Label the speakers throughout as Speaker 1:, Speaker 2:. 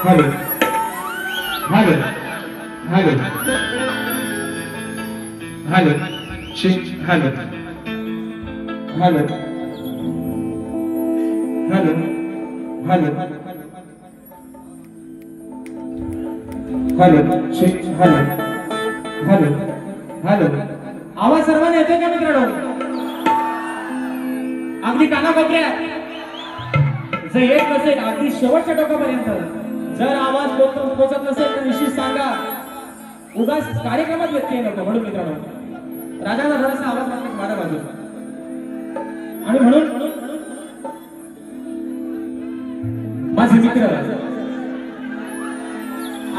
Speaker 1: Hello. Hello. Hello. Hello. Check. Hello. Hello. Hello. Hello. Hello. Check. Hello. Hello. Hello.
Speaker 2: आवाज सर्वांना येतोय का मित्रांनो? अगदी कानाकोपऱ्यात जर येत नसेल अगदी शेवटच्या टोकापर्यंत जर आवाज पोहोचत नसेल तर निश्चित सांगा. उगाच कार्यक्रमात व्यत्यय नको. म्हणून मित्रांनो राजाचा थोडासा आवाज मात्र माझ्या बाजूला आणि म्हणून माझे मित्र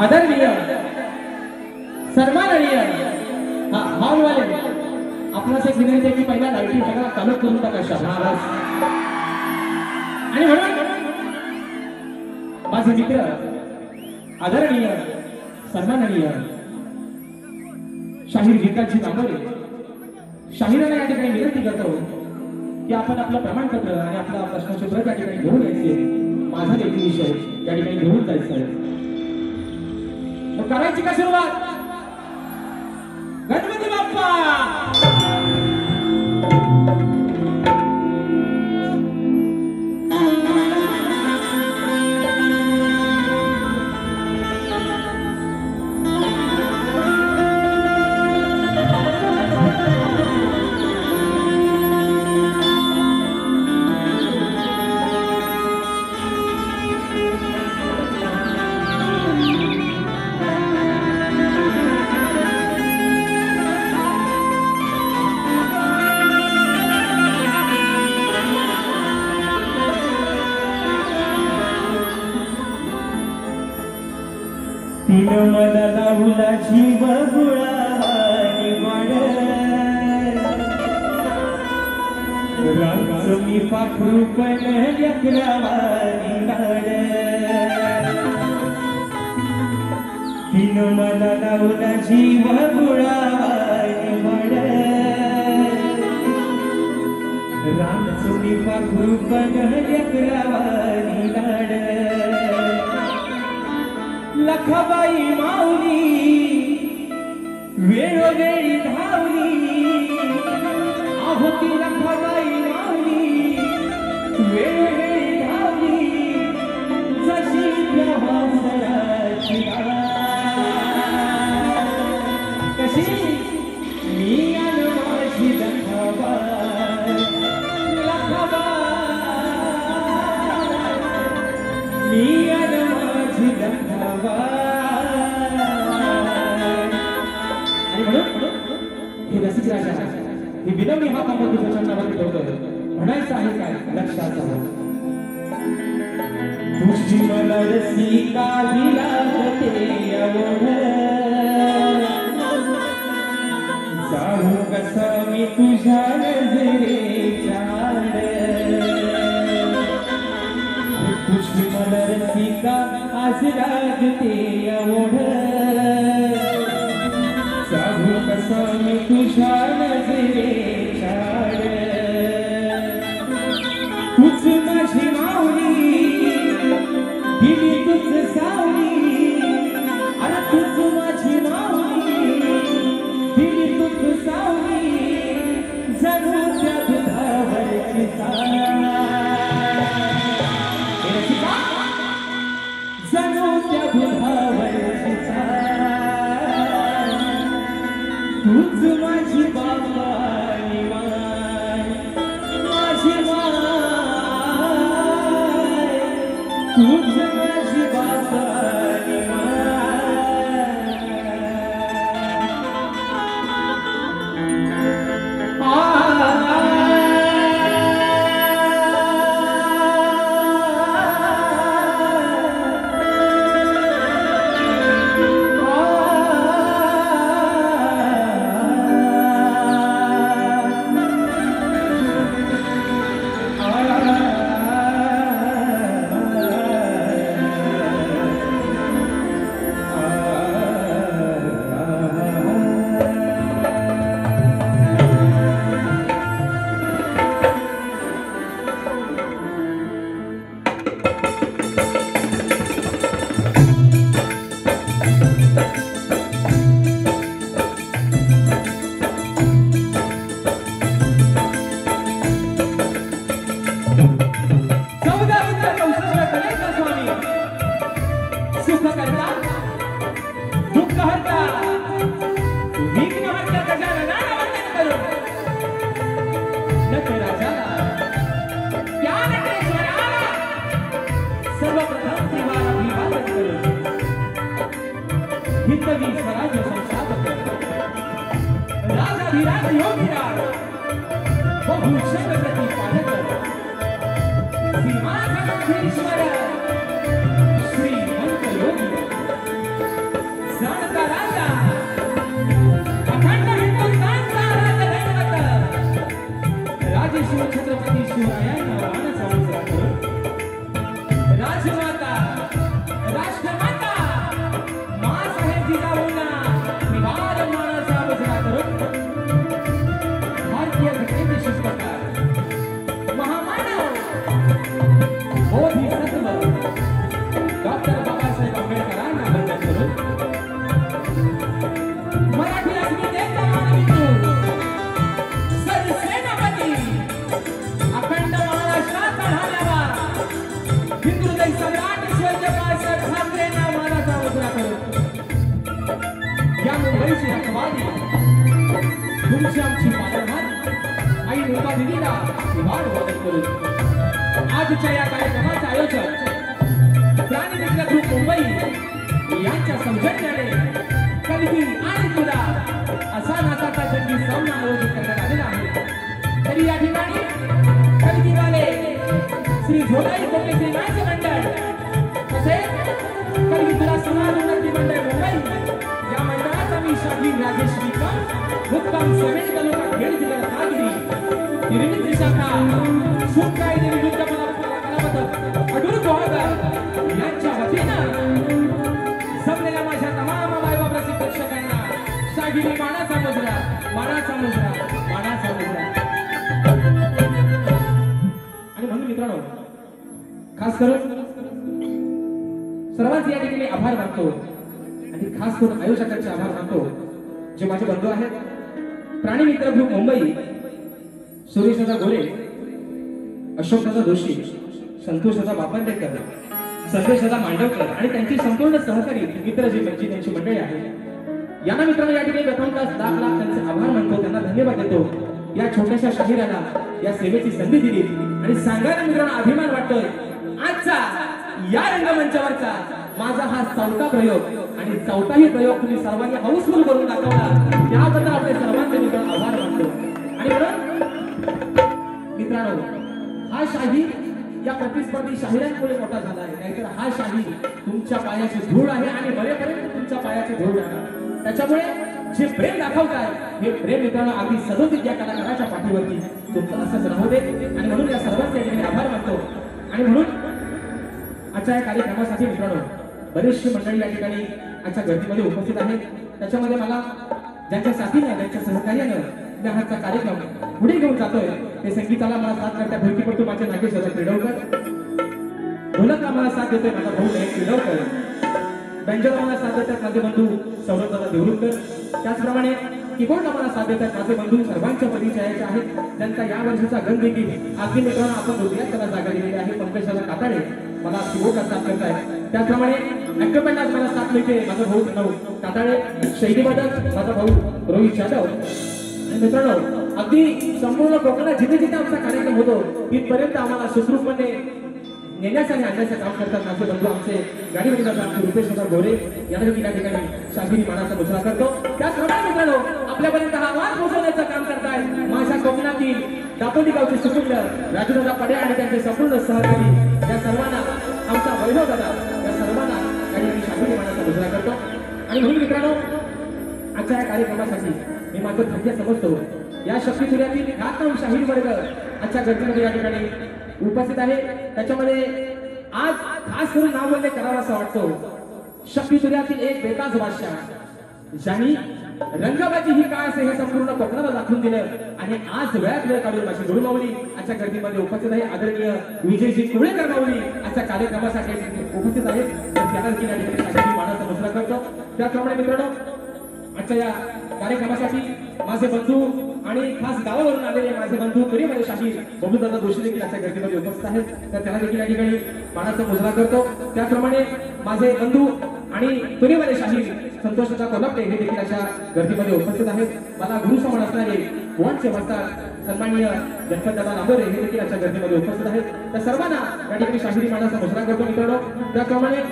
Speaker 2: आदरणीय सन्माननीय हॉलवाले आपणास एक विनंती आहे की पहिला लाईटिंग सगळा चालू करून टाका महाराज. आणि म्हणून माझे मित्र आदरणीय सन्माननीय शाहीर गीताजी नांबरे शाहिरांना या ठिकाणी विनंती करतो की आपण आपलं प्रमाणपत्र आणि आपला प्रश्नाचे प्रत या ठिकाणी घेऊन यायचे. माझा देखील विषय या ठिकाणी घेऊन जायचा आहे. मग करायची का सुरुवात? गणपती बाप्पा तीन मला लावला जीव गुळावानी वाड रांच मी पाखरू पण लेकरावानी लाड. तीन मला लावला जीव गुळावानी वाड रांच मी पाखरू पण लेकरावानी लाड. लखाबाई माऊली वेळोवेळी धावली अहो ती लखाबाई माऊली वेळोवेळी धावली जशी प्रवासाची कशी मी आणि माझी लखाबाई मी आणि माझी हे रसिक राजा ही विनवणी हा कामत तुझ्या नावाने ठेवतोय. म्हणायचं आहे काय लक्षात ठेव. तुझी मला रसिका विलासते एवढ जाऊ कसं मी तुझ्या नजरेच्या आड. तुझी मला रसिका आज लागते एवढ जाऊ कसं मी तुझ्या नजरेच्या आड. तूच माझी माऊली दिली तूच सावली अरे तूच माझी माऊली दिली तूच सावली जणू त्या दुधावरची साल जणू त्या दुधावरची साल. तूच तूच माझी बाबाई माय, माझी माय, तूच माझी बाबाई सुख करता दुःख हरता विघ्न हरता गजानना वंदन करू नटराजाला त्या नटेश्वराला सर्वप्रथम देवाला अभिवादन करू हितवी स्वराज्य संस्थापक राजाधिराज योगीराज बहुशक प्रतिपादक सिंहासनाधीश्वर श्रीमंत योगी जाणता राजा अखंड हिंदुस्थानचा राजदैवत राजेश्वर छत्रपती शिवरायांना मानस साजरा करून राजमाता राष्ट्रमाता माँसाहेब जिजाऊंना निवार मानस साजरा करून भारतीय घटनेचे शिष्टकार महामानव बोधिसत्व डॉक्टर बाबासाहेब आंबेडकरांना वंदन करून मराठी अस्मितेचा मानविंदू सरसेनापती अखंड महाराष्ट्रात ढाल्यावा हिंदुहृदय सम्राट स्वर्गीय बाळासाहेब ठाकरेंना मानाचा मुजरा करून या मुंबईची हकवादी तुमची आमची पालनहार आई मुंबा दिदीला निवार वंदन करून आजच्या या कार्यक्रमाचे आयोजक प्राणीमित्र ग्रुप मुंबई यांच्या सौजन्याने कलगी आणि तुला असा नाचाचा जंगी सामना आयोजित करण्यात आलेला आहे. तरी या ठिकाणी कलगीवाले श्री झोलाई कोकेचे नाट्य मंडळ तसेच कलगी तुला समाज उन्नती मंडळ मुंबई या मंडळाचा मी शाहीर राजेश निकम मुक्काम समेत तालुका खेड जिल्हा रत्नागिरी निर्मित शाखा सुखदायी निवृत्त अडूर गोळकर यांच्या वतीनं जमलेल्या माझ्या तमाम मायबाप रसिक प्रेक्षकांना शागिरी मानाचा मुजरा मानाचा मुजरा मानाचा मुजरा. आणि म्हणून मित्रांनो खास करून सर्वांचे या ठिकाणी आभार मानतो आणि खास करून आयोजकांचे आभार मानतो जे माझे बंधू आहेत प्राणीमित्र ग्रुप मुंबई सुरेशदादा गोरे अशोकदादा जोशी संतोषदादा बापंडेकर संदेशदादा मांडवकर आणि त्यांची संपूर्ण सहकारी मित्र जी त्यांची मंडळी आहे यांना मित्रांनो या ठिकाणी प्रथमतः लाख त्यांचे आभार मानतो त्यांना धन्यवाद देतो या छोट्याशा शाहिराला या सेवेची संधी दिली आणि सांगायला मित्रांनो अभिमान वाटतोय आजचा या रंगमंचावरचा माझा हा चौथा प्रयोग आणि चौथाही प्रयोग तुम्ही सर्वांनी हाऊसफुल करून दाखवला याबद्दल आपले सर्वांचे मित्रांनो आभार मानतो. आणि म्हणून मित्रांनो हा शाहीर या प्रतिस्पर्धी शाहिरांमुळे मोठा झाला आहे नाहीतर हा शाहीर तुमच्या पायाची धूळ आहे आणि बरेपर्यंत तुमच्या पायाची धूळ राहणार. त्याच्यामुळे जे प्रेम दाखवताय हे प्रेम मित्रांनो अगदी सदोदित या कलाकाराच्या पाठीवरती तुमचं असंच राहू दे आणि म्हणून या सर्वांचे ठिकाणी आभार मानतो. आणि म्हणून आजच्या या कार्यक्रमासाठी मित्रांनो बरेचशी मंडळी या ठिकाणी आजच्या गर्दीमध्ये उपस्थित आहेत. त्याच्यामध्ये मला ज्यांच्या साथीनं ज्यांच्या सहकार्यानं या हातचा कार्यक्रम पुढे घेऊन जातोय ते संगीताला मला साथ करत्या ढोलकीपट्टू माझे नागेश क्रीडवकर ढोलकला मला साथ देतोय माझा भाऊ महेश क्रीडवकर बँजोला मला साथ देतात माझे बंधू सौरभदादा देवरुखकर त्याचप्रमाणे कीबोर्डला मला साथ देतात माझे बंधू सर्वांच्या परिचयाचे आहेत त्यांचा या वर्षाचा गण देखील अगदी मित्रांनो आपण हृदयात त्याला जागा दिलेली आहे पंकजदादा काताडे मला कीबोर्डला साथ करताय. त्याचप्रमाणे ऍक्टरपॅन्ट आज मला साथ मिळते माझा भाऊ नऊ काटाळे, शैलीबद्दल माझा भाऊ रोहित जाधव. आणि मित्रांनो, अगदी संपूर्ण कोकणात जिथे जिथे आमचा कार्यक्रम होतो तिथपर्यंत आम्हाला सुखरूपपणे नेण्याचं आणि आणण्याचं काम करतात माझे बंधू आमचे गाडीमध्ये जातात आमचे रुपेश गोरे यांना देखील या ठिकाणी शाहिरी मानाचा मुजरा करतो. त्याचप्रमाणे मित्रांनो, आपल्यापर्यंत हा आवाज पोहोचवण्याचं काम करतायत माझ्या कोकणातील दापोली गावचे सुपुत्र राजूदादा पड्या आणि त्यांचे संपूर्ण सहकारी या सर्वांना आमचा वैभव दादा या सर्वांना या ठिकाणी शाहिरी मानाचा मुजरा करतो. आणि म्हणून मित्रांनो, आजच्या या कार्यक्रमासाठी मी माझं भाग्य समजतो या शक्तीपुऱ्यातील ख्यातनाम शाहीर वर्ग आजच्या गर्दीमध्ये या ठिकाणी उपस्थित आहे. त्याच्यामध्ये आज खास करून नाव उल्लेख करावा असं वाटतो शक्तीपुऱ्यातील एक बेताज बादशाह ज्यांनी रंगबाजी ही काय असे हे संपूर्ण कोकणाला दाखवून दिलं आणि आज वेळात वेळ काढून माझी गुरु माऊली आजच्या गर्दीमध्ये उपस्थित आहे. आदरणीय विजयजी कुळेकर माऊली आजच्या कार्यक्रमासाठी उपस्थित आहेत. त्यांना देखील या ठिकाणी मानाचा मुजरा करतो. त्याचप्रमाणे मित्रांनो, आजच्या या कार्यक्रमासाठी माझे बंधू आणि खास गावावरून आलेले माझे बंधू तुरीवाले शाहीर बबलूदादा जोशी देखील आजच्या गर्दीमध्ये उपस्थित आहेत. तर त्यांना देखील या ठिकाणी मानाचा मुजरा करतो. त्याचप्रमाणे माझे बंधू आणि तुरीवाले शाहीर संतोषदादा कोल्हापटे हे देखील अशा गर्दीमध्ये उपस्थित आहेत. मला गुरु समान असणारे भुवनचे वस्ताद सन्माननीय गणपतदादा नागोरे हे देखील अशा गर्दीमध्ये उपस्थित आहेत. त्या सर्वांना या ठिकाणी शाहिरी मानाचा मुजरा करतो मित्रांनो. त्याप्रमाणे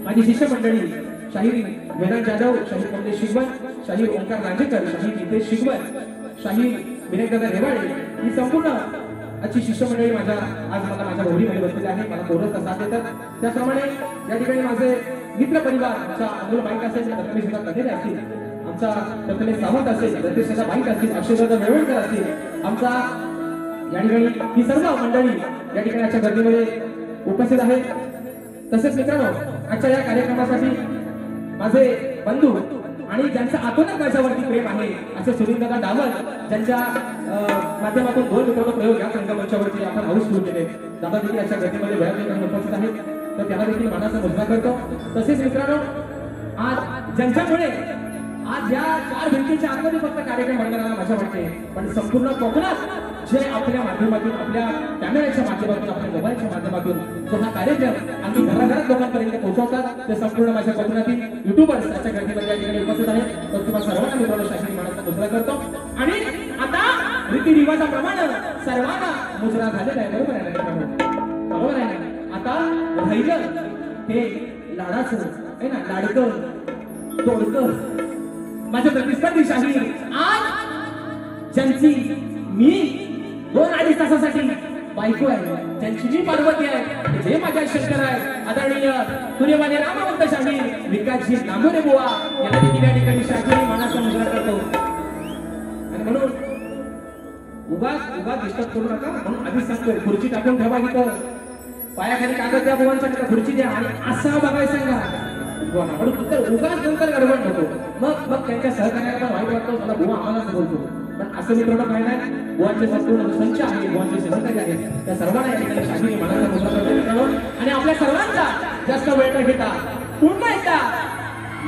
Speaker 2: माझी शिष्य मंडळी शाहीर वेदांत जाधव, शाहीर कमलेश शिगवण, शाहीर ओंकार रांजेकर, शाहीर नितेश शिगवण, शाहीर विनायकदादा रेवाळे ही संपूर्ण अशी शिष्यमंडळी माझ्या आज मला माझ्या भोवरीमध्ये बसलेले आहे. मला कोरसचा साथ देतात. त्याप्रमाणे या ठिकाणी माझे मित्र परिवार आमचा अमोल बाईक असेल, रत्नेश कधेरे असतील, आमचा रत्नेश सावंत असेल, रत्नेश बाईक असतील, अक्षयदादा वेळवणकर असतील, आमचा या ठिकाणी ही सर्व मंडळी या ठिकाणी आजच्या गर्दीमध्ये उपस्थित आहेत. तसेच मित्रांनो, आजच्या या कार्यक्रमासाठी माझे बंधू आणि ज्यांचं आतूनच माझ्यावरती प्रेम आहे असे सुनीलदादा डावल ज्यांच्या माध्यमातून दोन मित्रांनो प्रयोग या रंगमंचावरती आपण हाऊसफुल केले. दादा देखील अशा गर्दीमध्ये वेळात उपस्थित आहेत. तर त्याला देखील मानाचा मुजरा करतो. तसेच मित्रांनो, आज ज्यांच्यामुळे आज या 4 भिंतीच्या आतमध्ये फक्त कार्यक्रम होणार माझ्या वाटते, पण संपूर्ण कोकणात जे आपल्या माध्यमातून आपल्या कॅमेऱ्याच्या माध्यमातून आपल्या मोबाईलच्या माध्यमातून जो हा कार्यक्रम आम्ही घराघरात लोकांपर्यंत पोहोचवतात ते संपूर्ण माझ्या कोकणातील युट्यूबर्स त्याच्या गर्दीमध्ये या ठिकाणी उपस्थित आहेत. तर तुम्हाला सर्वांना मित्रांनो शाहिरी मानाचा मुजरा करतो. आणि आता रीतिरिवाजाप्रमाणे सर्वांना मुजरा झालेला आहे. बरोबर आहे ना मित्रांनो? बरोबर आहे ना? आता राहिलं हे लाडाचं आहे ना, लाडकं तोडकं माझे प्रतिस्पर्धी शाहीर आज ज्यांची मी 2-2.5 तासासाठी बायको आहे, ज्यांची मी पार्वती आहे, जे माझ्या शंकर आहे, आदरणीय तुरेवाले रामवंत शाहीर विकासजी नागोरे बुवा यांना देखील या ठिकाणी शाहिरी मानाचा मुजरा करतो. आणि म्हणून उगाच डिस्टर्ब करू नका म्हणून आधीच सांगतोय, खुर्ची टाकून ठेवा इथं, पायाखाली कागद द्या बुवांच्या खुर्ची द्या आणि असं बघायला सांगा म्हणून फक्त उगाच नंतर गडबड नको. मग त्यांच्या सहकार्याला पण वाईट वाटतं, मला बुवा आम्हालाच बोलतो. पण असं मित्रांनो काय नाही, बुवांचे संपूर्ण संच आहे, बुवांचे सहकारी आहेत, त्या सर्वांना या ठिकाणी शाहिरी मानाचा मुजरा करतो मित्रांनो. आणि आपल्या सर्वांचा जास्त वेळ न घेता पुन्हा एकदा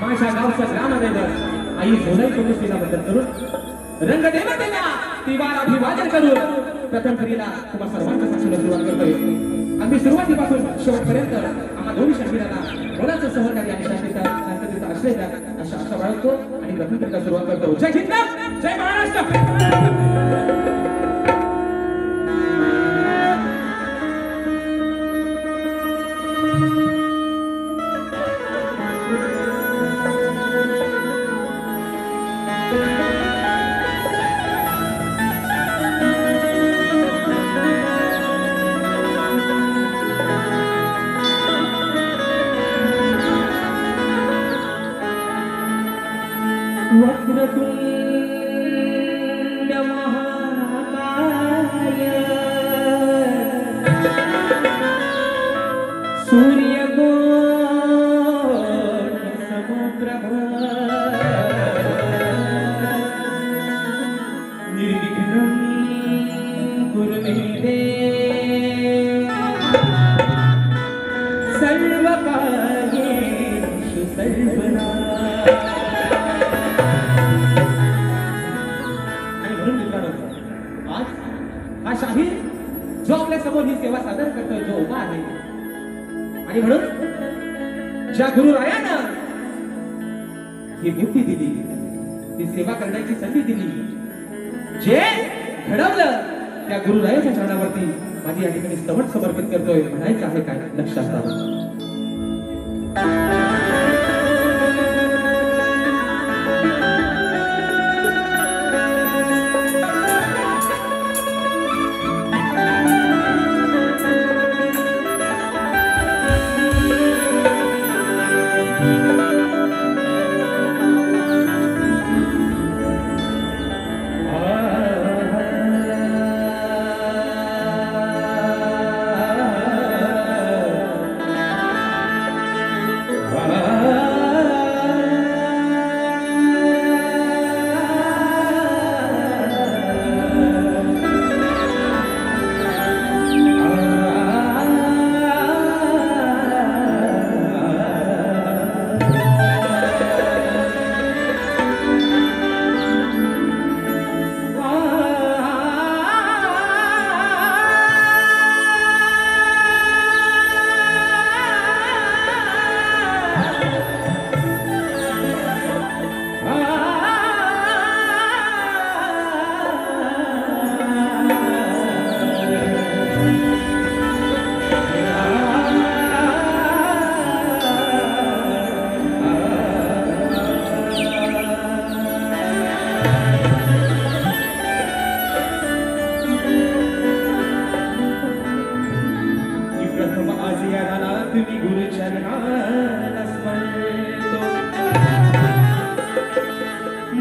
Speaker 2: माझ्या गावचं ग्रामदैवत आई झोलाई कुटुंबीलाबद्दल करून रंगदेवतेला तिवार अभिवादन करून प्रथम फेरीला तुम्हा सर्वांच्या साक्षीला सुरुवात करतोय. अगदी सुरुवातीपासून शेवटपर्यंत आम्हा दोन्ही शाहिरांना मोलाचं सहकार्य आणि शांततेचा आश्रय द्या अशा आशा बाळगतो आणि प्रथम फेरीला सुरुवात करतो. जय हिंद, जय महाराष्ट्र. वक्रतुंड महाकाय सूर्यकोटि समप्रभ निर्विघ्नं कुरु मे देव सर्वकार्येषु सर्वदा. हा शाहीर जो आपल्या समोर ही सेवा सादर करतोय जो उभा आहे आणि म्हणून ज्या गुरुरायानं ही बुद्धी दिली, ती सेवा करण्याची संधी दिली, जे घडवलं त्या गुरुरायाच्या चरणावरती माझी या ठिकाणी स्तवन समर्पित करतोय. म्हणायचं आहे काय लक्षात राहावं.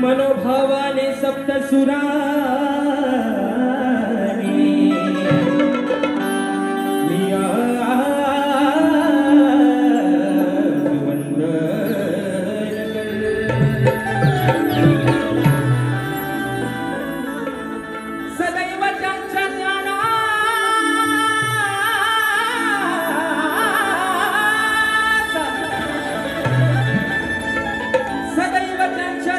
Speaker 2: मनोभावाने सप्तसुरानी सदैव त्यांच्या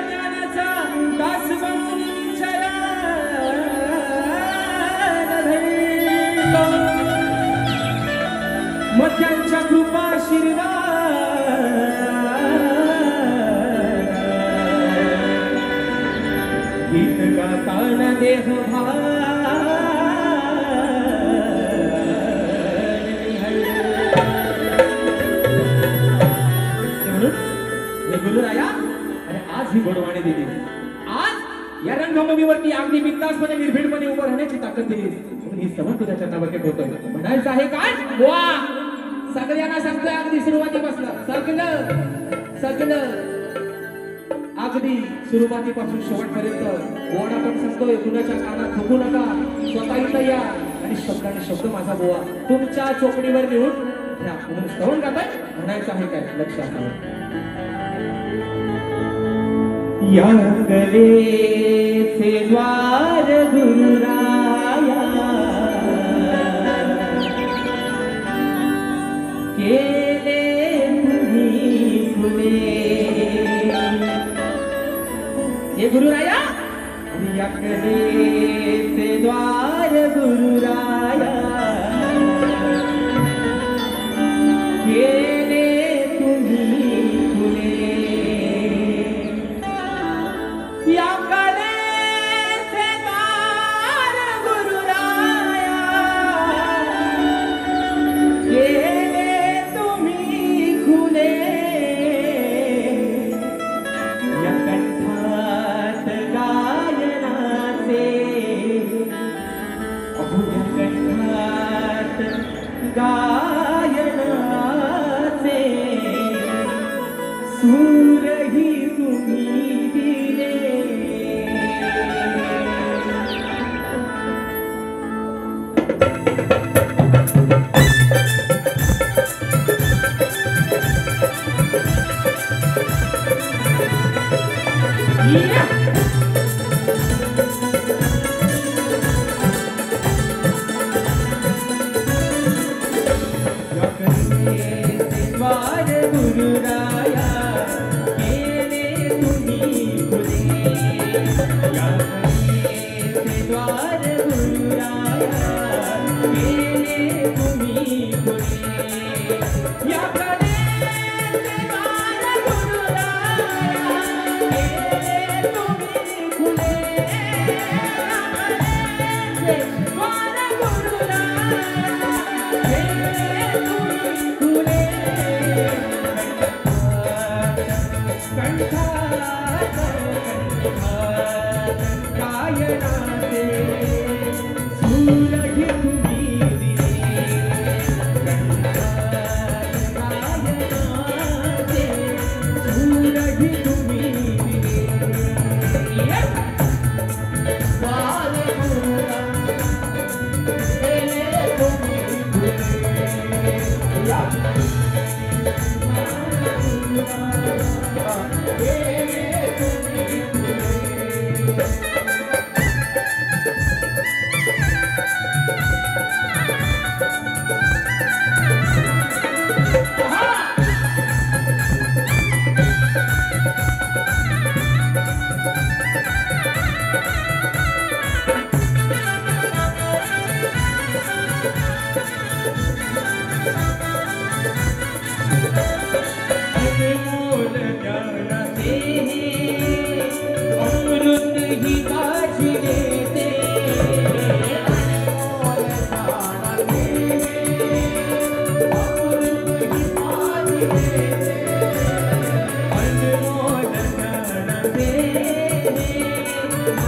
Speaker 2: त्यांच्या कृपा गीत गाताना देह गुरुराया आणि आज ही गोडवाणी दिली. आज या रंगभूमीवरती अगदी बिंदासपणे निर्भीडपणे उभं राहण्याची ताकद दिली. ही समज तुझ्या चरणावरती ठेवतोय. म्हणायचं आहे काय वा सगळ्यांना सांगतोय अगदी सुरुवातीपासून सगळं अगदी सुरुवातीपासून शेवटपर्यंत गोड आपण सांगतोय. कुणाच्या कानात थुकू नका, स्वतः इथं या आणि शब्दाने शब्द माझा बोवा तुमच्या चोपडीवर लिहून घ्या म्हणून स्तवन गाताय. म्हणायचं आहे काय लक्षात आलं. या गलेचे द्वार गुरुराया केले तुम्ही खुले. हे गुरुराया या गलेचे द्वार गुरुराया केले तुम्ही खुले. या कलेचे द्वार गुरुराया केले तुम्ही खुले. या कंठात गायनाचे अभुज कंठात गायनाचे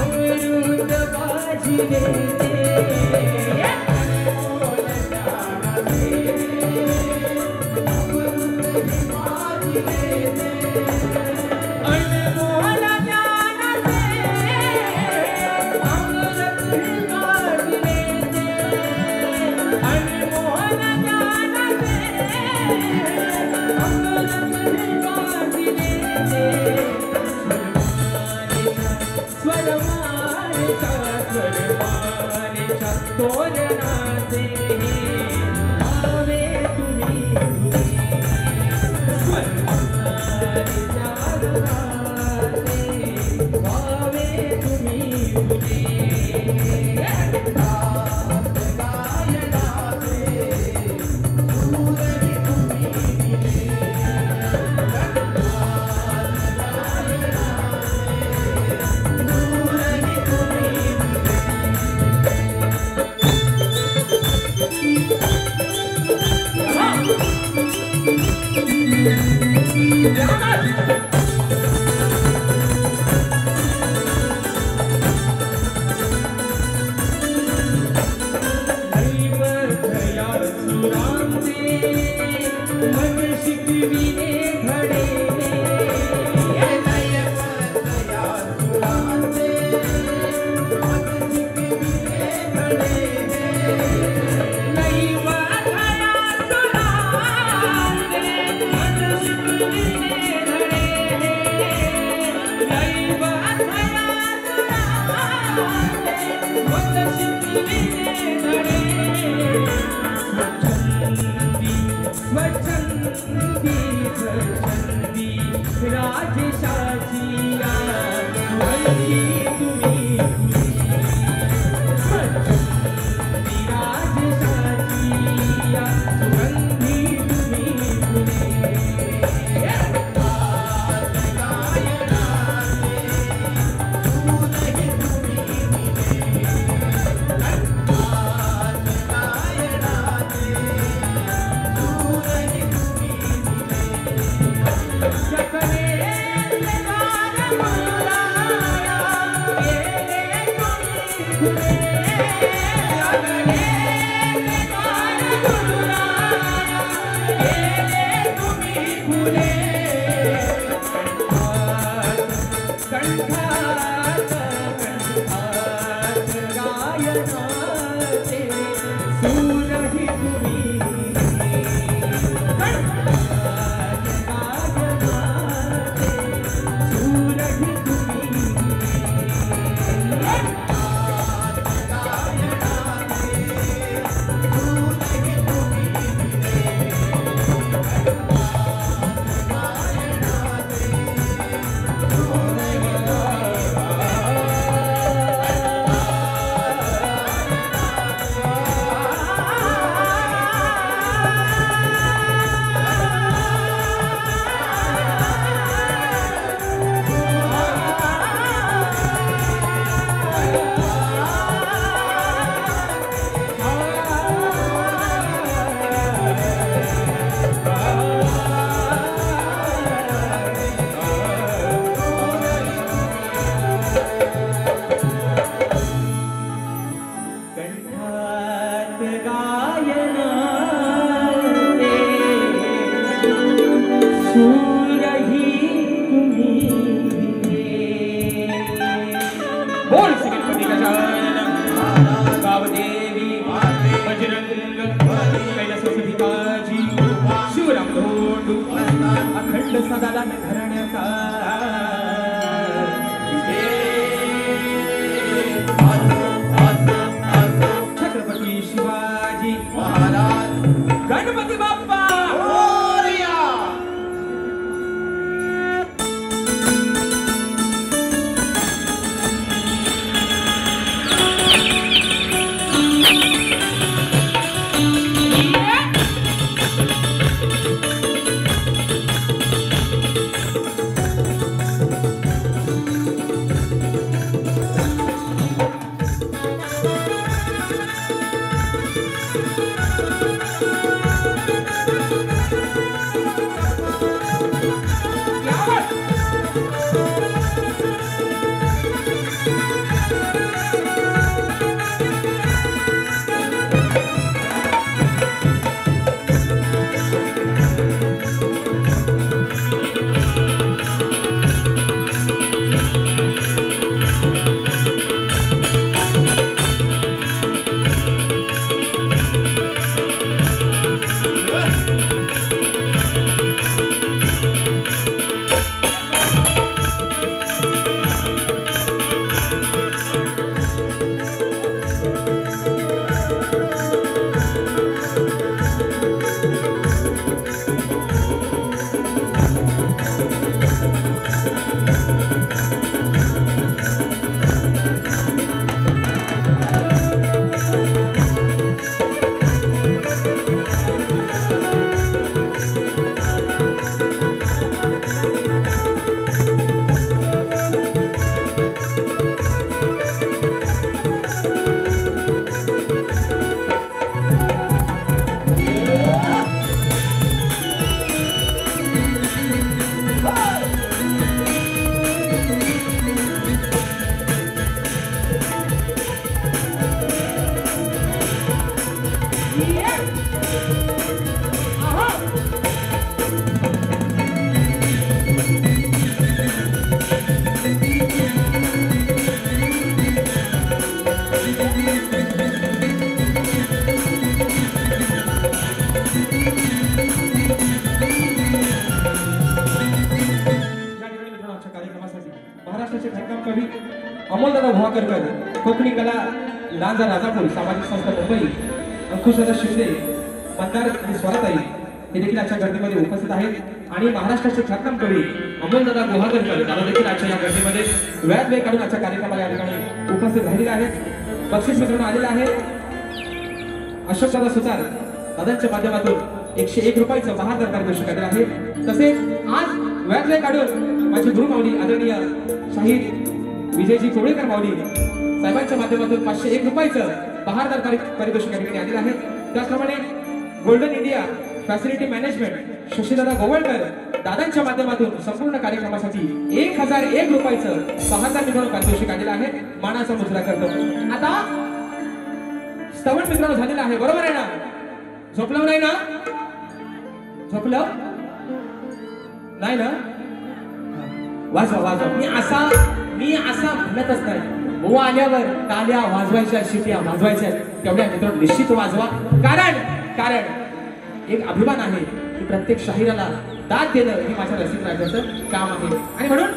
Speaker 2: अमृत बाजिले महाराष्ट्राचे ख्यातनाम कवी अमोलदादा भोवाकरकर, कोकणी कला लांजा राजापूर, सामाजिक संस्था मुंबई, अंकुशदादा शिंदे, मंदार आणि स्वराताई हे देखील आजच्या गर्दीमध्ये उपस्थित आहेत आणि महाराष्ट्राचे ख्यातनाम कवी अमोलदादा भोवाकरकर दादा देखील आजच्या या गर्दीमध्ये वेळात वेळ काढून आजच्या कार्यक्रमाला या ठिकाणी उपस्थित राहिलेले आहेत. बक्षीस मित्रांनो आलेले आहे अशोकदादा सुतार दादांच्या माध्यमातून 101 रुपयाचं बहादर पारितोषिक आलेलं आहे. तसेच आज वेळात वेळ काढून माझे गुरु माऊली आदरणीय शाहीर विजयजी कोळेकर माऊली साहेबांच्या माध्यमातून 501 रुपयाचं बहारदार पारितोषिक या ठिकाणी आलेलं आहे. त्याचप्रमाणे golden India facility management शशीदादा Govalkar दादांच्या माध्यमातून संपूर्ण कार्यक्रमासाठी 1001 रुपयाचं बहारदार मित्रांनो पारितोषिक आलेलं आहे. मानाचा मुजरा करतो. आता श्रवण मित्रांनो झालेला आहे, बरोबर आहे ना? झोपलं नाही ना? झोपलं नाही ना? वाजवा वाजवा. मी असा म्हणतच नाही, बुवा आल्यावर ताल्या वाजवायच्या, शिट्या वाजवायच्या, तेवढ्या मित्रांनो निश्चित वाजवा. कारण एक अभिमान आहे की प्रत्येक शाहिराला दाद देणं हे माझ्या रसिक राजाचं काम आहे. आणि म्हणून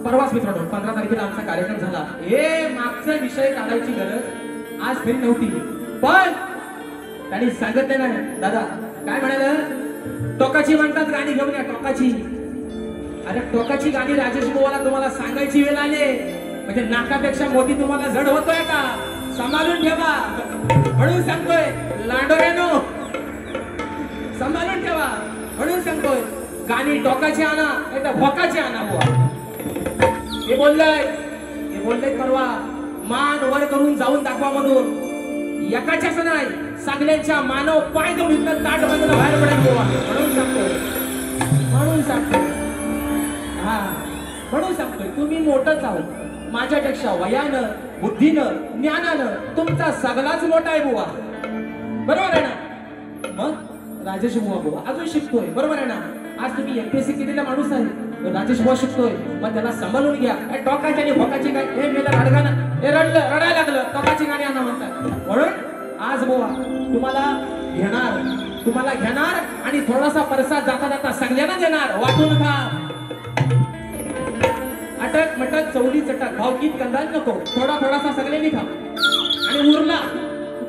Speaker 2: परवाच मित्रांनो 15 तारखेला आमचा कार्यक्रम झाला. हे मागचा विषय काढायची गरज आज तरी नव्हती, पण त्यांनी सांगितलं नाही दादा काय म्हणाल, टोकाची म्हणतात गाणी घेऊन या. टोकाची, अरे टोकाची गाणी राजेश बुवाला तुम्हाला सांगायची वेळ आली म्हणजे नाकापेक्षा मोठी तुम्हाला जड होतोय का? सांभाळून ठेवा म्हणून सांगतोय. लांडोऱ्यानो सांभाळून ठेवा म्हणून सांगतोय. गाणी टोकाची आणा नाही तर भोकाची आणा बुवा. हे बोललंय परवा मान वर करून जाऊन दाखवा म्हणून. एकाच्याच नाही सगळ्यांच्या मानव पाय देऊन इथं ताट बांधून बाहेर पडेल बुवा म्हणून सांगतोय. म्हणून सांगतोय तुम्ही मोठंच आहोत माझ्यापेक्षा वयानं, बुद्धीनं, ज्ञानानं तुमचा सगळाच मोठा आहे बुवा, बरोबर आहे ना? मग राजेश बुवा अजून शिकतोय, बरोबर आहे ना? आज तुम्ही एमपीएससी केलेला माणूस आहे, राजेश बुवा शिकतोय, मग त्याला सांभाळून घ्या. टोकाची आणि भोकाची काय हे मेला रडगाणं, हे रडायला लागलं, टोकाची गाणी आणा म्हणतात. म्हणून आज बुवा तुम्हाला घेणार आणि थोडासा परसाद जाता जाता सगळ्यांना देणार. वाटून खा. अटक मटक चवली चटक भावकीत कंदाल नको, थोडासा सगळ्यांनी खा. आणि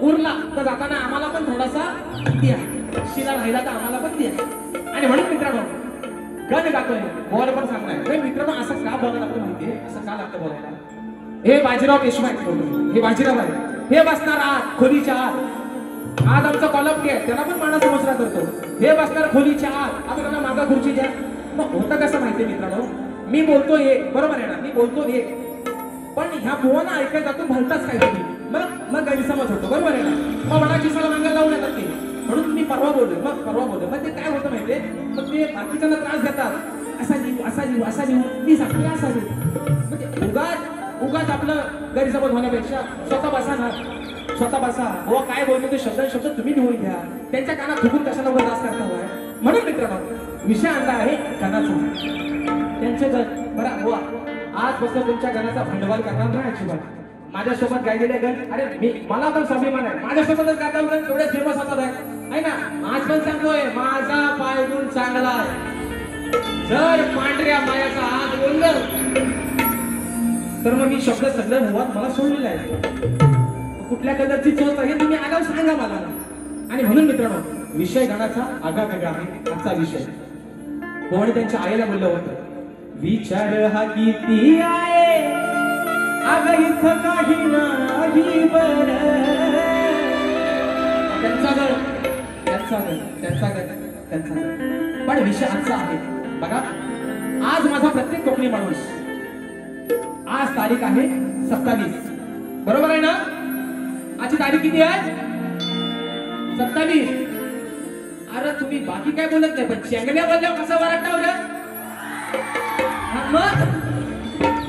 Speaker 2: उरला तर जाताना आम्हाला पण थोडासा द्या. शिला राहिला तर आम्हाला पण द्या. आणि म्हणून मित्रांनो गण गातोय बोल पण सांगणार मित्रांनो असं का बोलायला लागतं माहितीये? असं का लागतं बोलायला? हे बाजीराव पेशवा हे बाजीराव आहे, हे बसणार आत खोलीच्या आत. आज आमचा कॉलम घे त्याला पण मानाचा मुजरा करतो. हे बसणार खोलीच्या आत, आता त्यांना मागा खुर्ची द्या. मग होतं कसं माहितीये मित्रांनो, मी बोलतो एक, बरोबर आहे ना? मी बोलतो एक, पण ह्या बुवाना ऐकायला जातो भलताच काय तुम्ही, मग गैरसमज होतो, बरोबर आहे ना? मग मला किसाला मांगा लावून येतात ते. म्हणून मी परवा बोललो. मग ते काय होतं माहितीये, मग ते बाकीच्यांना त्रास देतात. असा लिहू मी सांगतो असा लिहू. म्हणजे उगाच उगाच आपलं गैरसमज होण्यापेक्षा स्वतः बसा ना, स्वतः बसा. हो काय बोलतो ते शब्द तुम्ही लिहून घ्या. त्यांच्या कानात थुकून कशाला वर जास्त करता होय. म्हणून मित्रांनो विषय आणला आहे गाण्याचा. त्यांचे जर बरं हो आजपासून तुमच्या गाण्याचा भांडवल करणार नाही अजिबात. माझ्यासोबत गायलेले गण अरे मला पण स्वाभिमान आहे. माझ्यासोबतच गाता गण तेवढे फेमस होतात आहे ना. आज पण सांगतोय माझा पाय गुण चांगला आहे. जर पांढऱ्या मायाचा हात बोललं तर मग मी शब्द सगळं मुळात मला सोडलेला आहे. कुठल्या कलरची चोच आहे तुम्ही आगाव सांगा मला. आणि म्हणून मित्रांनो विषय गाण्याचा आगा वेगळा आहे. आजचा विषय कोणी त्यांच्या आईला बोललं होतं विचार हा किती आहे अगं इथं काही नाही बरं. त्यांचा गण पण विषय आजचा आहे बघा. आज माझा प्रत्येक कोकणी माणूस आज तारीख आहे 27 बरोबर आहे ना. आजची तारीख किती आहे 27. अरे तुम्ही बाकी काय बोलत नाही पण चेंगल्या बोलल्यावर कसं वरटता बरं. मग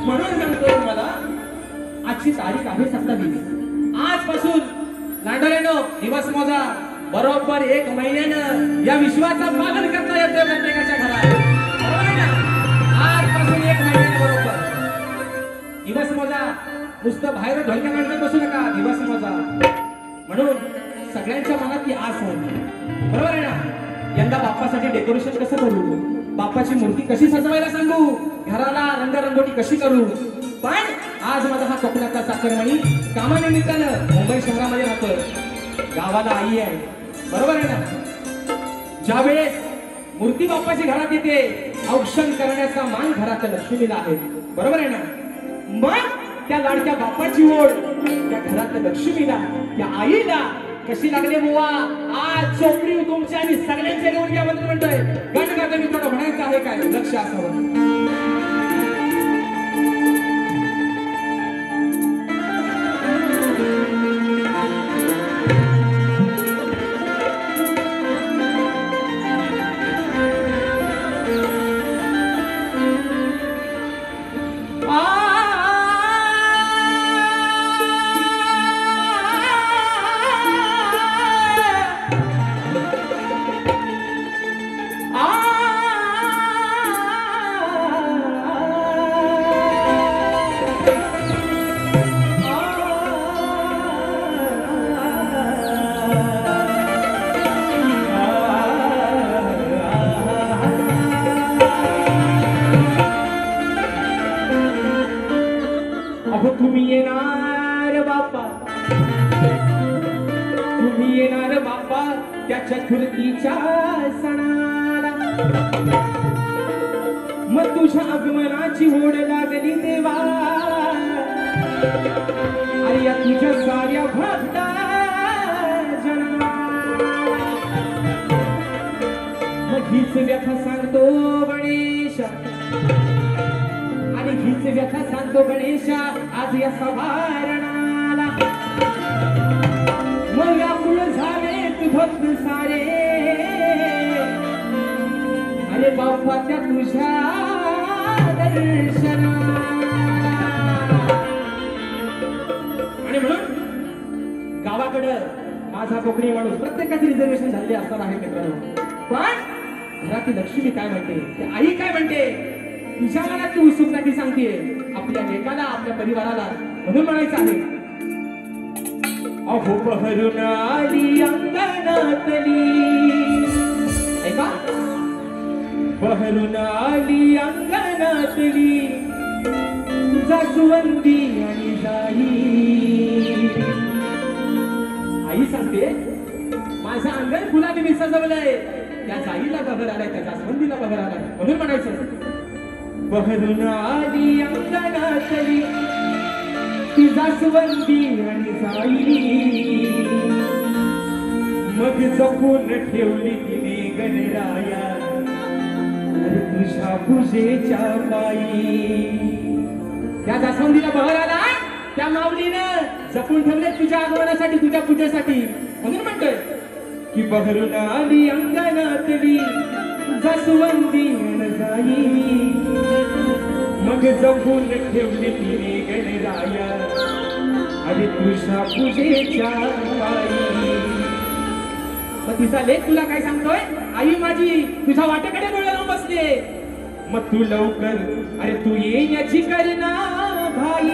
Speaker 2: म्हणून सांगतो मला आजची तारीख आहे 27. आजपासून लांडोरेनो दिवस मोजा. बरोबर 1 महिन्यानं या विश्वाचं पालन करता येतं प्रत्येकाच्या घरात बरोबर आहे ना. आजपासून 1 महिन्यानं बरोबर दिवस मोजा. नुसतं बाहेर ढोलक्या काढत बसू नका. दिवस मोजा. म्हणून सगळ्यांच्या मनात ती आस होती बरोबर आहे ना. यंदा बाप्पासाठी डेकोरेशन कसं करू, बाप्पाची मूर्ती कशी सजवायला सांगू, घराला रंगरंगोटी कशी करू. पण आज माझा हा कोकणातला चाकरमणी कामानिमित्तानं मुंबई शहरामध्ये राहतोय. गावाला आई आहे बरोबर आहे ना. ज्यावेळेस मूर्ती बाप्पाची घरात येते औक्षण करण्याचा मान घरात लक्ष्मीला आहे बरोबर आहे ना. मग त्या लाडक्या बाप्पाची ओढ त्या घरात लक्ष्मीला त्या आईला कशी लागली बुवा. आज चोपडी तुमच्या आणि सगळ्यांच्या घेऊन घ्या म्हणतोय. गाणं गाता मी थोडं म्हणायचं आहे काय लक्ष असावं. तुम्ही येणार बाप्पा त्या चतुर्थीच्या सणाला. मग तुझ्या आगमनाची ओढ लागली देवा. अरे या तुझ्या साऱ्या भक्ता जना. मग हीच व्यथा सांगतो गणेश. आणि हीच व्यथा सांगतो गणेशा आज या सवारणाला. मग व्याकुळ झाले भक्त सारे. अरे बाप्पा त्या तुझ्या दर्शनाला. आणि म्हणून गावाकडं माझा कोकणी माणूस प्रत्येकाची रिझर्वेशन झालेली असणार आहे मित्रांनो. पण घरातील लक्ष्मी काय म्हणते, त्या आई काय म्हणते, तुझ्या मनात ती उत्सुकता ती सांगते आपल्या लेकाला आपल्या परिवाराला. म्हणून म्हणायचं आहे अहो बहरून आली अंगणातली. ऐका बहरून आली अंगणातली जास्वंदी आणि जाई. आई सांगते माझं अंगण फुलाने मी सजवलंय. त्या जाईला बहर आलाय, त्या जास्वंदीला बहर आलाय. म्हणून म्हणायचं बहरून आली अंगणातली ती जास्वंदी आणि जाई. मग जपून ठेवली तिने गणराया तुझ्या पूजेच्या पायी. त्या जास्वंदीला बहर आला, त्या माऊलीनं जपून ठेवले तुझ्या आगमनासाठी, तुझ्या पूजेसाठी. म्हणून म्हणतोय की बहरून आली अंगणातली जास्वंदी आणि जाई. मग जपून ठेवली तिने गणराया अरे तुझ्या पूजेच्या पायी. मग तिचा लेख तुला काय सांगतोय? आई माझी तुझ्या वाटेकडे डोळे लावून बसले. मग तू लवकर अरे तू येण्याची करना भाई.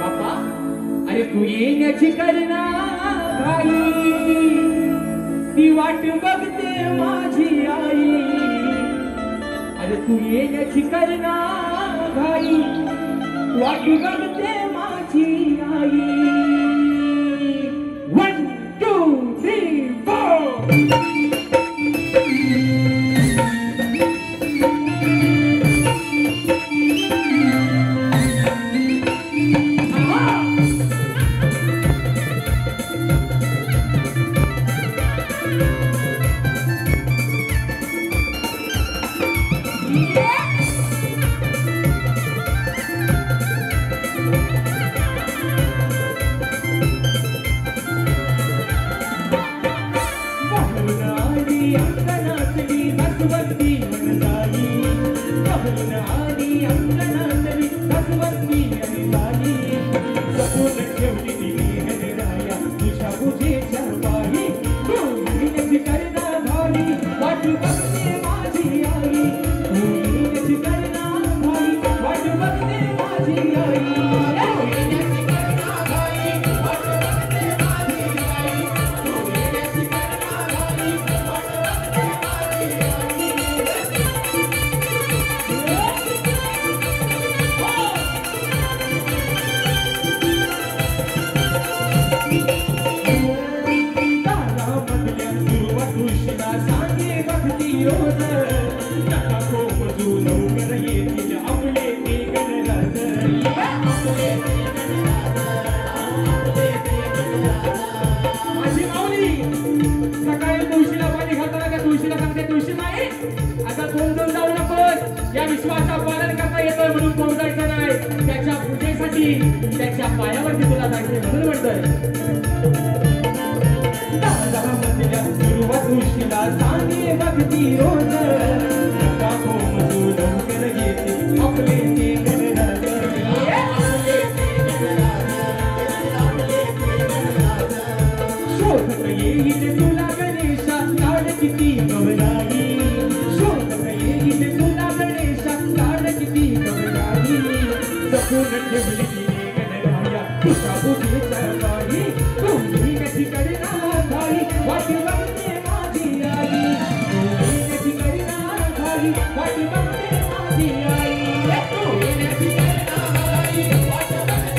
Speaker 2: बापा अरे तू येण्याची करना भाई. ती वाट बघते माझी आई. अरे तू येण्याची करना भाई. वाट बघते माझी आई. 1 2 3 4. त्याच्या पायावरती तुला जायचंय म्हणून म्हणतोय. सुरुवात तुळशीला सांगे भक्ती रोज. लवकर येते आपले शोधत येईल तुला गणेशा काढ किती गवराई. शोधत येईल तुला गणेशा काढ किती गवराई. जपून ठेवली तुझ्या बुद्धीच्या पायी. तुम्ही कशी करणार भाई. वाट बघते माझी आई. तुम्ही कशी करणार भाई. वाट बघते माझी आई. तुम्ही कशी करणार भाई. वाट बघते माझी आई. तुम्ही कशी करणार भाई. वाट बघते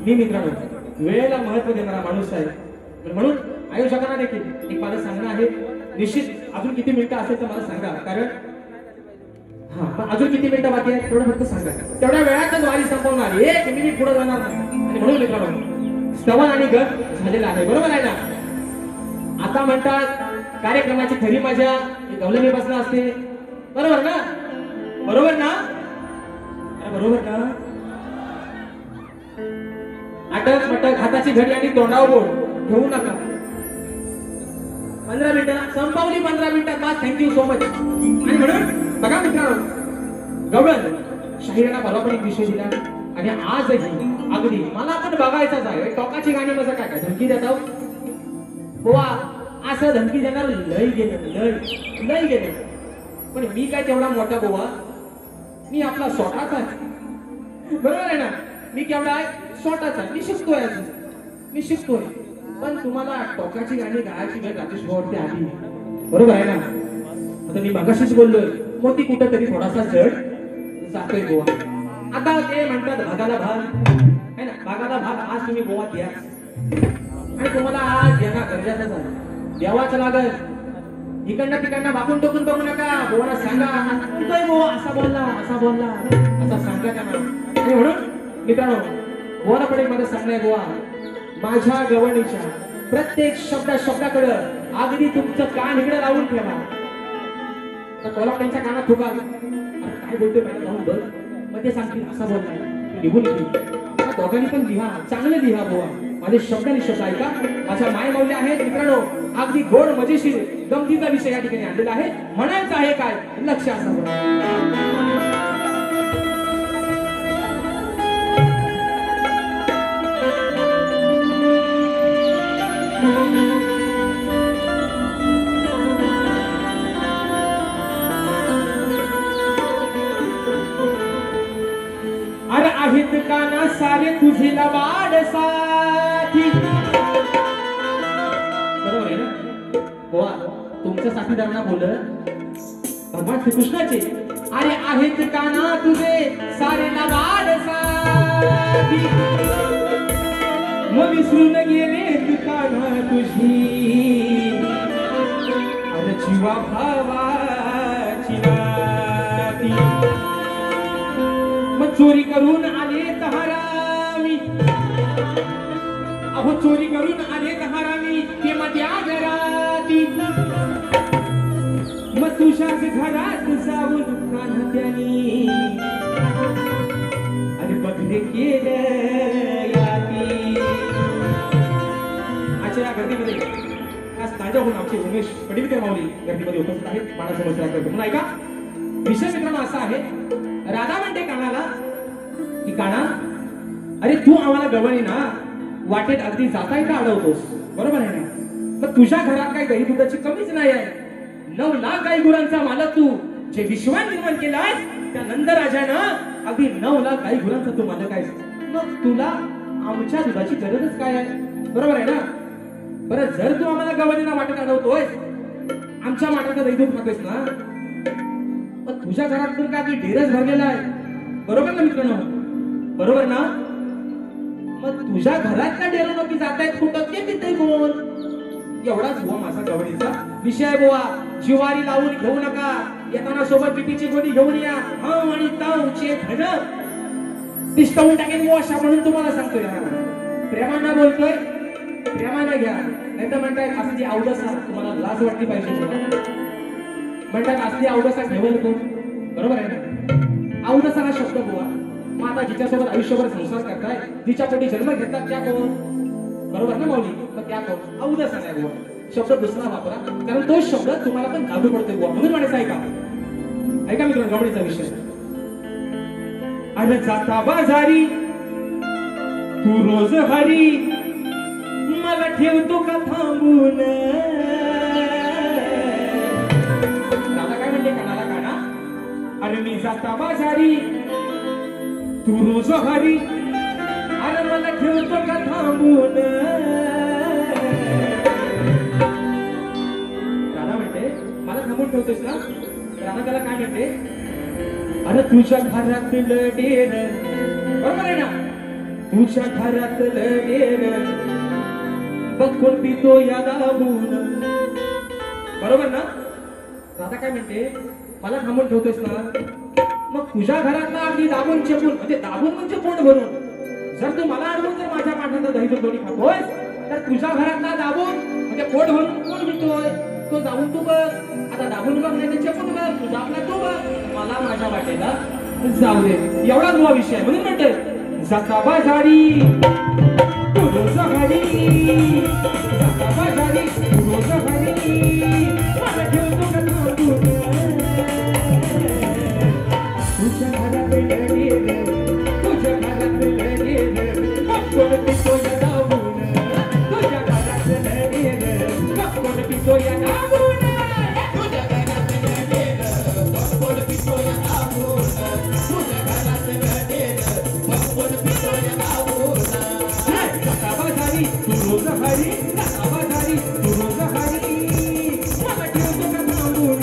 Speaker 2: मी मित्रांनो वेळेला महत्व देणारा माणूस आहे. म्हणून आयोजकांना देखील एक माझं सांगणं आहे, निश्चित अजून किती मिनिटं असेल तर मला सांगा, कारण हा पण अजून किती मिनिटं बाकी आहेत तेवढं फक्त सांगा. तेवढ्या वेळातच वारी संपवणार, 1 मिनिट पुढे जाणार नाही. आणि म्हणून मित्रांनो स्तवन आणि गत झालेला आहे, बरोबर आहे ना. आता म्हणतात कार्यक्रमाची खरी मजा गवलनी बसणं असते, बरोबर ना, बरोबर ना, बरोबर ना. अटक मटक हाताची घडी आणि तोंडावर बोट घेऊ नका. 15 मिनिटं संपवली, 15 मिनिटात बस. Thank you so much. आणि म्हणून बघा मित्रांनो, गवळण शाहिरांना परवा पण एक विषय दिला आणि आजही अगदी मला पण बघायचाच आहे. टोकाची गाणी माझं काय काय धमकी देतात बुवा, असं धमकी देणार लय गेलं. पण मी काय तेवढा मोठा बुवा, मी आपला स्वतःचा आहे, बरोबर आहे ना. मी केवढा आहे, स्वतःचा. मी शिकतोय. पण तुम्हाला टोकाची गाणी गायची वेळ राजेश भाऊवरती आली, बरोबर आहे ना. आता मी मगाशीच बोललोय, मोती कुठं तरी थोडासा जड जातोय गोवा. आता ते म्हणतात भागाला भाग है ना, भागाला भाग आज तुम्ही गोवा द्या आणि तुम्हाला आज देणं गरजेचं झालं, द्यावाच लागल. इकडनं तिकडनं वाकून टोकून बघू नका. गोवाला सांगा गोवा असा बोलला असा सांगा त्यांना. आणि म्हणून मित्रांनो गोवाला पण एक माझं सांगणं आहे, गोवा माझ्या गवळणीच्या प्रत्येक शब्दाकडे अगदी तुमचं कान इकडे लावून ठेवा. तर कोला त्यांच्या कानात ठोकाल, काय बोलतोय मला जाऊन बघ, मग ते सांगतील असा बोलताय, निघून येतील. दोघांनी पण लिहा, चांगले लिहा बुवा. माझे शब्द ऐका, माझ्या माय मौल्य आहेत मित्रांनो. अगदी गोड मजेशीर गमतीचा विषय या ठिकाणी आणलेला आहे. म्हणायचं आहे काय, लक्ष असावं. अरे आहेत काना सारे तुझे लबाड साथी, बरोबर आहे ना. बुवा तुमच्या साथीदारांना बोलत भगवान श्रीकृष्णाचे. अरे आहेत काना तुझे सारे लबाड साथी, मग विसरून गेले तू काना तुझी, अरे जीवा भावाची नाती. मग चोरी करून आले तहारामी, अहो चोरी करून आले तहारामी, ते माझ्या घराती. मग तुझ्याच घरात जाऊन कान्हात्यानी आणि बघले केलं याती. आजच्या या गर्दीमध्ये आज ताज्याहून आमचे उमेश पडिलकर माऊली गर्दीमध्ये उपस्थित आहेत. मानासमोर म्हणून ऐका, विषय मित्रांनो असा आहे. राधा म्हणते कानाला की काना, अरे तू आम्हाला गवळणी ना वाटेत अगदी जाता का अडवतोस, बरोबर आहे ना. मग तुझ्या घरात काही दही दुधाची कमीच नाही आहे. 9 लाख गाई गुरांचा मालक तू, जे विश्वास निर्माण केलाय त्या नंदराजानं अगदी 9 लाख गाई गुरांचा तू मालक आहेस. मग तुला आमच्या दुधाची गरजच काय आहे, बरोबर आहे ना. बरं जर तू आम्हाला गवळणीला वाटेत अडवतोय, आमच्या वाटेत दही दूध खातोयस ना, तुझ्या घरात तर काय ढेरच भरलेला आहे, बरोबर ना मित्रांनो, बरोबर ना. मग तुझ्या घरात का ढेर नक्की जातायत कुठं ते पितय कोण, एवढाच बुवा माझा गवळीचा विषय. बुवा जिवारी लावून घेऊ नका, येताना सोबत पिटीची गोळी घेऊन या. आणि तावचे धन पिस्तवून टाकेन बुवा अशा, म्हणून तुम्हाला सांगतोय. प्रेमानं बोलतोय, प्रेमानं घ्या. नाही तर म्हणताय असं जी अवदसा तुम्हाला लाज वाटली पाहिजे, म्हणतात असली अवदसा ठेवल कोण, बरोबर आहे ना. अवदसा हा शब्द बुवा, मग आता जिच्यासोबत आयुष्यभर संसार करताय, जिच्या पोटी जन्म घेतात त्या कोण, बरोबर ना माऊली. तर त्या कोण, अवदसा नाही बुवा. शब्द दुसरा वापरा, कारण तो शब्द तुम्हाला पण लागू पडतोय बुवा. म्हणून म्हणायचं ऐका मित्रांनो गवळीचा विषय. अरे जाता बाजारी तू रोज हरी, मला ठेवतो का थांबून. अरे मी जाता बाजारी तू रोज हरी, अरे मला ठेवतो का थांबून. राधा म्हणते मला थांबून ठेवतोस ना. राधा त्याला काय म्हणते, अरे तुझ्या घरातील डेर, बरोबर आहे ना. तुझ्या घरातलं गेलं बघ कोण पितो या दाबून. बरोबर ना? राधा काय म्हणते, मला थांबून ठेवतोस ना, मग तुझ्या घरातला अगदी दाबून चेपून, म्हणजे दाबून म्हणजे पोट भरून. जर तू मला अडवून जर माझ्या पाठाचा दही दोन्ही खातोय, तर तुझ्या घरातला दाबून म्हणजे पोट भरून कोण पितोय तो जाऊन तू बघ. आता दाबून बघ नाही तर चेपून बघ, तुझा आपला तू बघ, मला माझ्या वाटेला जाऊ दे. एवढा दुवा विषय आहे. म्हणून म्हणते जाता बाजारी तू रोज घरी, जाता बाजारी तू रोज घरी, मला ठेवतो का थांबून. तुझ्या घरात गेलं, तुझ्या घरात गेलं, मग कोण पितो या दाबून. तुझ्या घरात गेलं, मग कोण पितो या दाबून. तुझ्या घरात गेलं, मग कोण पितो या दाबून. तुझ्या घरात गेलं, मग कोण पितो या दाबून. जाता बाजारी तू रोज घरी, जाता बाजारी तू रोज घरी, मला ठेवतो का थांबून.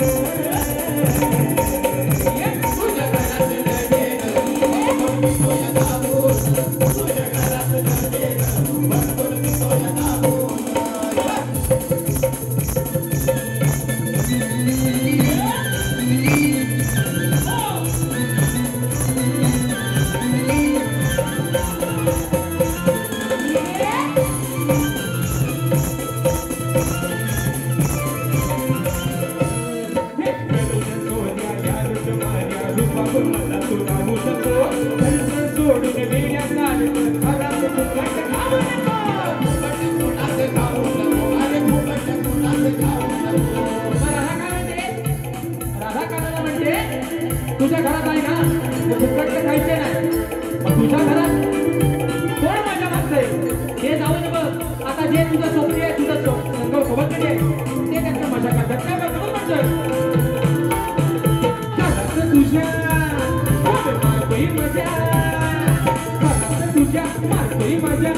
Speaker 2: तुझ्या घरात आहे ना फुकट खायचे नाही, तुझ्या घरात कोण मजा मागतंय ते जाऊन बघ. आता जे तुझं सोबती आहे, तुझं सोबत ते त्याच्या मजा करतात काय बघ म्हणतोय. तुझ्या मारतोय मजा, तुझ्या मारतोय मजा.